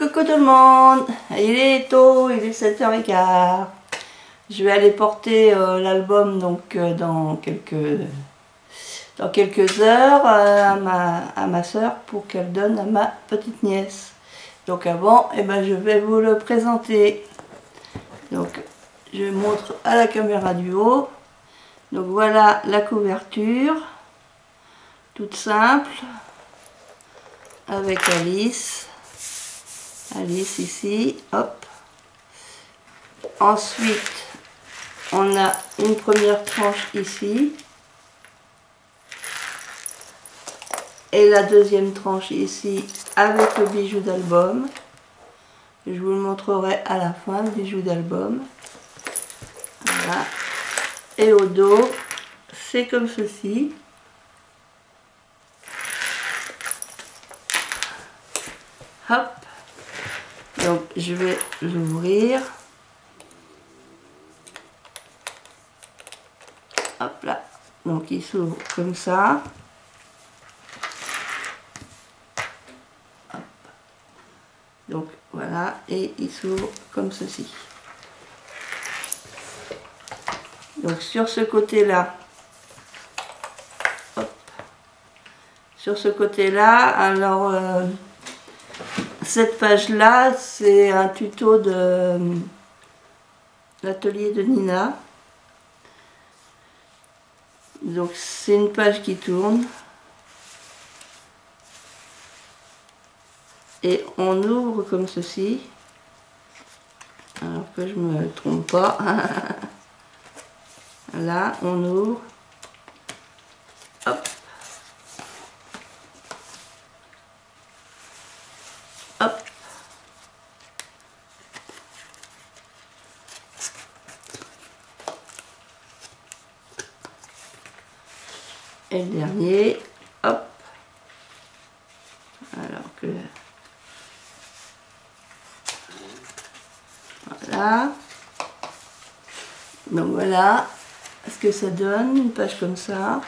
Coucou tout le monde, il est tôt, il est 7h15. Je vais aller porter l'album donc dans quelques heures à ma soeur pour qu'elle donne à ma petite nièce. Donc avant, je vais vous le présenter. Donc je montre à la caméra du haut. Donc voilà la couverture, toute simple, avec Alice. Alice ici, hop. Ensuite, on a une première tranche ici. Et la deuxième tranche ici avec le bijou d'album. Je vous le montrerai à la fin, le bijou d'album. Voilà. Et au dos, c'est comme ceci. Hop. Donc je vais l'ouvrir. Hop là. Donc il s'ouvre comme ça. Hop. Donc voilà. Et il s'ouvre comme ceci. Donc sur ce côté-là. Sur ce côté-là, alors cette page-là, c'est un tuto de l'atelier de Nina. Donc c'est une page qui tourne. Et on ouvre comme ceci. Alors que je me trompe pas. Là, on ouvre. Hop. Hop. Et le dernier, hop. Alors que... Voilà. Donc voilà ce que ça donne, une page comme ça.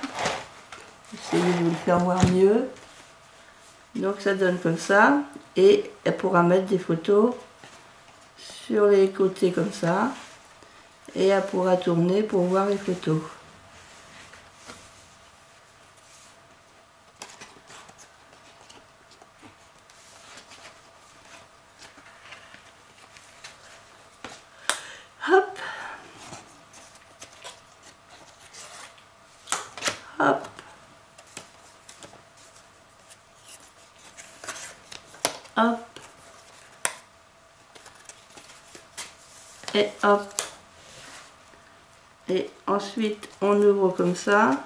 Essayez de vous le faire voir mieux. Donc ça donne comme ça. Et elle pourra mettre des photos sur les côtés comme ça. Et elle pourra tourner pour voir les photos. Hop. Hop. Hop. Et hop. Et ensuite, on ouvre comme ça.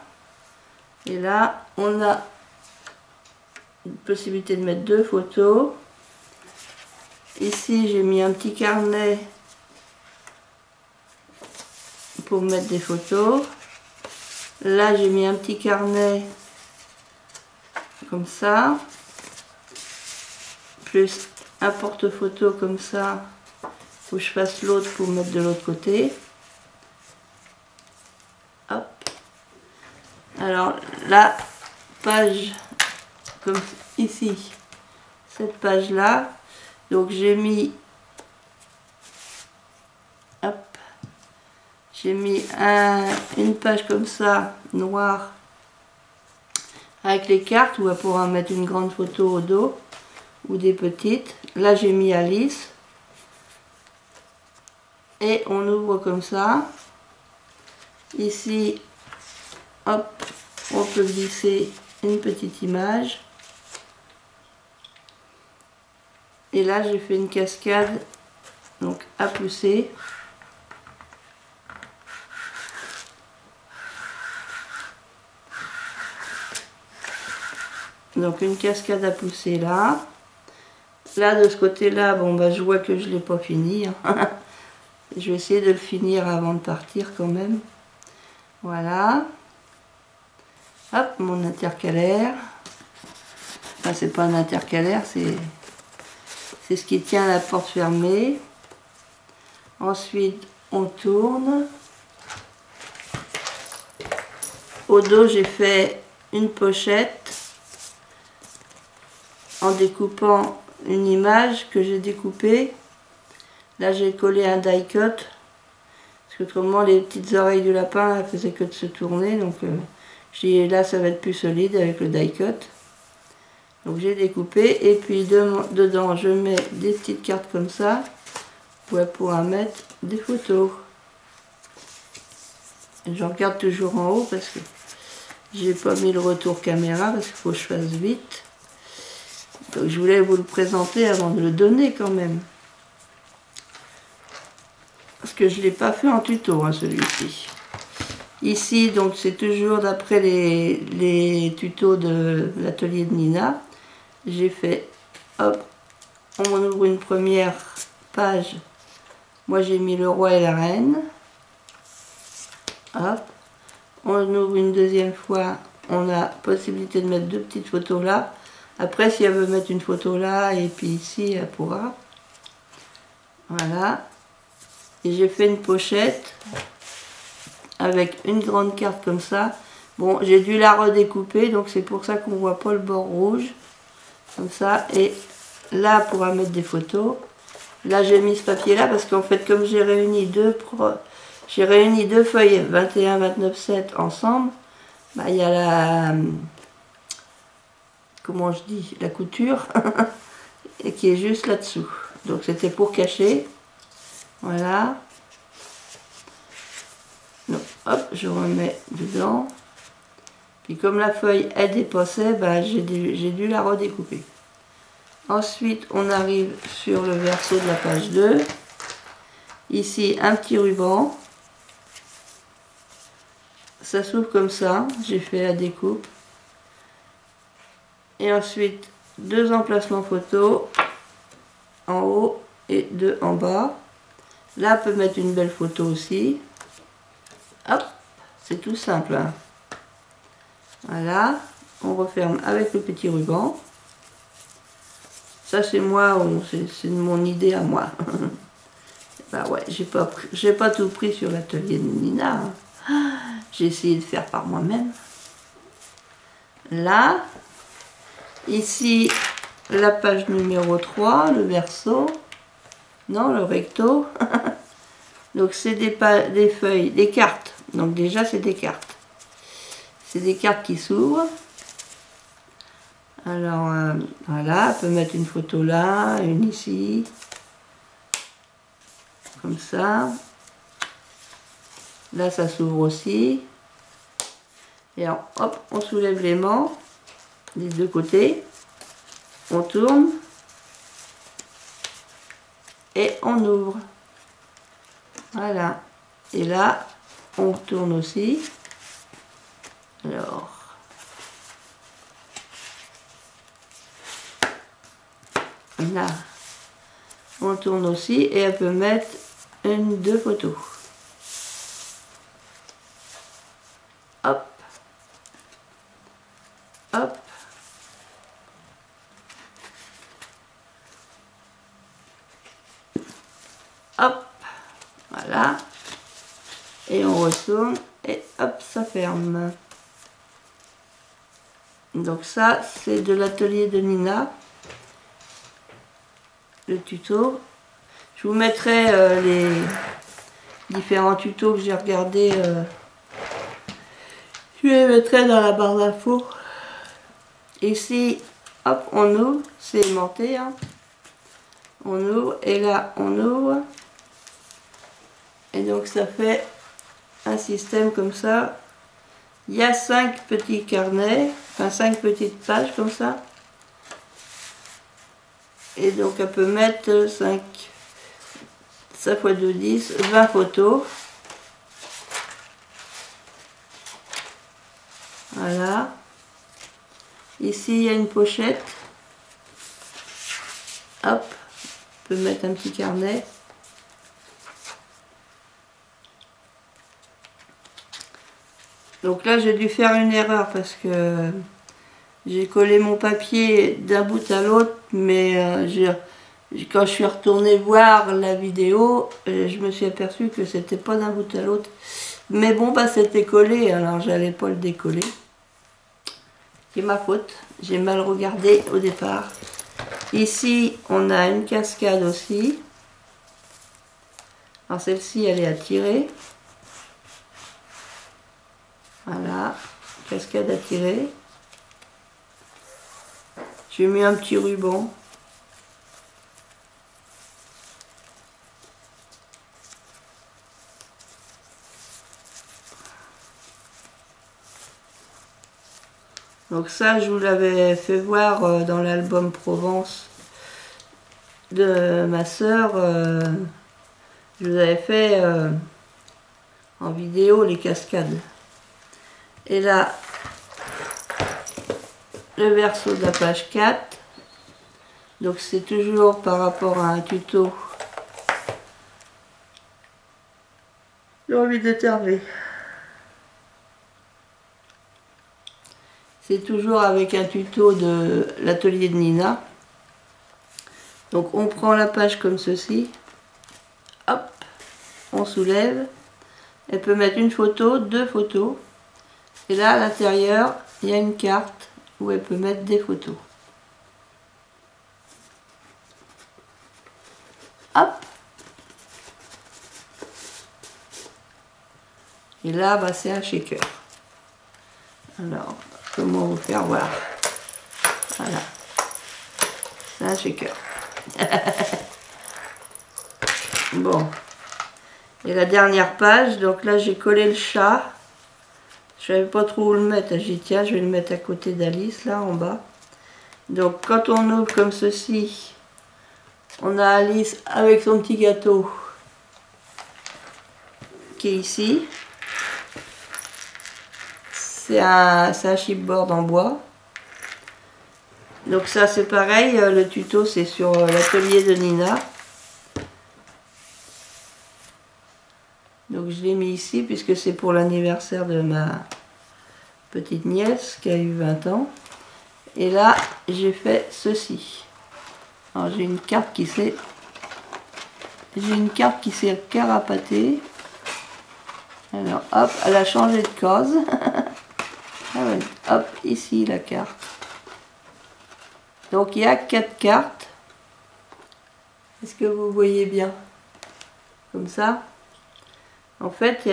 Et là, on a une possibilité de mettre deux photos. Ici, j'ai mis un petit carnet pour mettre des photos. Là, j'ai mis un petit carnet comme ça. Plus un porte-photo comme ça. Faut que je fasse l'autre pour mettre de l'autre côté. Hop. Alors, la page comme ici, cette page-là. Donc, j'ai mis... Hop. J'ai mis une page comme ça, noire, avec les cartes, où elle pourra mettre une grande photo au dos, ou des petites. Là, j'ai mis Alice. Et on ouvre comme ça. Ici, hop, on peut glisser une petite image. Et là, j'ai fait une cascade, donc à pousser. Donc une cascade à pousser là. Là de ce côté-là, bon je vois que je l'ai pas fini. Hein. Je vais essayer de le finir avant de partir quand même. Voilà. Hop, mon intercalaire. Enfin c'est pas un intercalaire, c'est ce qui tient la porte fermée. Ensuite on tourne. Au dos j'ai fait une pochette en découpant une image que j'ai découpée. Là j'ai collé un die cut. Parce qu'autrement les petites oreilles du lapin elles faisaient que de se tourner. Donc j'ai dit là ça va être plus solide avec le die cut. Donc j'ai découpé et puis dedans je mets des petites cartes comme ça pour pouvoir mettre des photos. Je regarde toujours en haut parce que j'ai pas mis le retour caméra parce qu'il faut que je fasse vite. Donc je voulais vous le présenter avant de le donner quand même. Parce que je ne l'ai pas fait en tuto hein, celui-ci. Ici donc c'est toujours d'après les tutos de l'atelier de Nina. J'ai fait, hop, on ouvre une première page. Moi j'ai mis le roi et la reine. Hop. On ouvre une deuxième fois. On a possibilité de mettre deux petites photos là. Après si elle veut mettre une photo là et puis ici elle pourra. Voilà. Et j'ai fait une pochette avec une grande carte comme ça. Bon j'ai dû la redécouper donc c'est pour ça qu'on voit pas le bord rouge. Comme ça, et là on pourra mettre des photos. Là j'ai mis ce papier là parce qu'en fait comme j'ai réuni deux feuilles 21, 29, 7 ensemble, bah, il y a la, comment je dis, la couture et qui est juste là dessous. Donc c'était pour cacher. Voilà. Donc hop, je remets dedans. Puis comme la feuille est dépassée, bah, j'ai dû la redécouper. Ensuite, on arrive sur le verso de la page 2. Ici, un petit ruban. Ça s'ouvre comme ça. J'ai fait la découpe. Et ensuite, deux emplacements photos en haut et deux en bas. Là, on peut mettre une belle photo aussi. Hop, c'est tout simple. Hein. Voilà, on referme avec le petit ruban. Ça c'est moi, c'est mon idée à moi. Bah ouais, j'ai pas tout pris sur l'atelier de Nina. Hein. J'ai essayé de faire par moi-même. Là, ici, la page numéro 3, le verso. Non, le recto. Donc c'est des feuilles, des cartes. Donc déjà c'est des cartes. C'est des cartes qui s'ouvrent. Alors voilà, on peut mettre une photo là, une ici. Comme ça. Là ça s'ouvre aussi. Et alors hop, on soulève l'aimant des deux côtés. On tourne. Et on ouvre. Voilà. Et là, on tourne aussi. Alors. Là. On tourne aussi et elle peut mettre deux photos. Hop. Hop. Hop. Voilà. Et on retourne et hop, ça ferme. Donc ça, c'est de l'atelier de Nina. Le tuto. Je vous mettrai les différents tutos que j'ai regardés. Je les mettrai dans la barre d'infos. Ici, hop, on ouvre. C'est aimanté. Hein. On ouvre et là, on ouvre. Et donc ça fait un système comme ça. Il y a 5 petits carnets, enfin 5 petites pages comme ça. Et donc elle peut mettre 5, 5 x 2, 10, 20 photos. Voilà. Ici il y a une pochette. Hop, on peut mettre un petit carnet. Donc là j'ai dû faire une erreur parce que j'ai collé mon papier d'un bout à l'autre, mais quand je suis retournée voir la vidéo, je me suis aperçue que c'était pas d'un bout à l'autre. Mais bon, bah c'était collé, alors j'allais pas le décoller. C'est ma faute, j'ai mal regardé au départ. Ici, on a une cascade aussi. Alors celle-ci, elle est à tirer. Voilà, cascade à tirer. J'ai mis un petit ruban. Donc ça, je vous l'avais fait voir dans l'album Provence de ma sœur. Je vous avais fait en vidéo les cascades. Et là, le verso de la page 4. Donc c'est toujours par rapport à un tuto. J'ai envie d'éternuer. C'est toujours avec un tuto de l'atelier de Nina. Donc on prend la page comme ceci. Hop, on soulève. Elle peut mettre une photo, deux photos. Et là à l'intérieur, il y a une carte où elle peut mettre des photos. Hop. Et là, bah, c'est un shaker. Alors, comment vous faire? Voilà. Voilà. C'est un shaker. Bon. Et la dernière page, donc là j'ai collé le chat. Je savais pas trop où le mettre. J'ai dit tiens, je vais le mettre à côté d'Alice, là en bas. Donc quand on ouvre comme ceci, on a Alice avec son petit gâteau qui est ici. C'est un chipboard en bois. Donc ça c'est pareil, le tuto c'est sur l'atelier de Nina. Donc je l'ai mis ici puisque c'est pour l'anniversaire de ma petite nièce qui a eu 20 ans. Et là j'ai fait ceci. Alors j'ai une carte qui s'est carapatée. Alors hop, elle a changé de case. Ah ouais, hop, ici la carte. Donc il y a 4 cartes. Est-ce que vous voyez bien? Comme ça. En fait,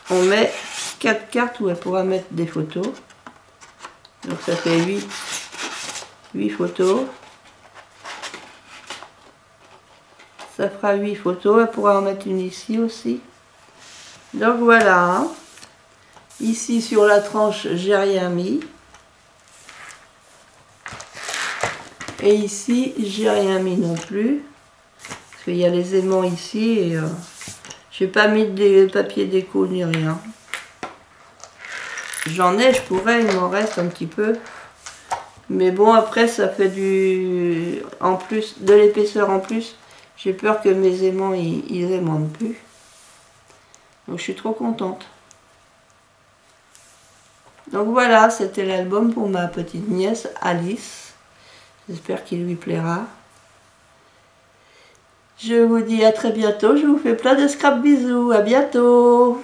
on met 4 cartes où elle pourra mettre des photos. Donc ça fait 8 photos. Ça fera 8 photos. Elle pourra en mettre une ici aussi. Donc voilà. Hein. Ici sur la tranche, j'ai rien mis. Et ici, j'ai rien mis non plus. Parce qu'il y a les aimants ici et j'ai pas mis de papier déco ni rien. J'en ai, je pourrais, il m'en reste un petit peu. Mais bon, après, ça fait en plus, de l'épaisseur en plus. J'ai peur que mes aimants, ils aimantent plus. Donc je suis trop contente. Donc voilà, c'était l'album pour ma petite nièce Alice. J'espère qu'il lui plaira. Je vous dis à très bientôt. Je vous fais plein de scrap bisous. À bientôt.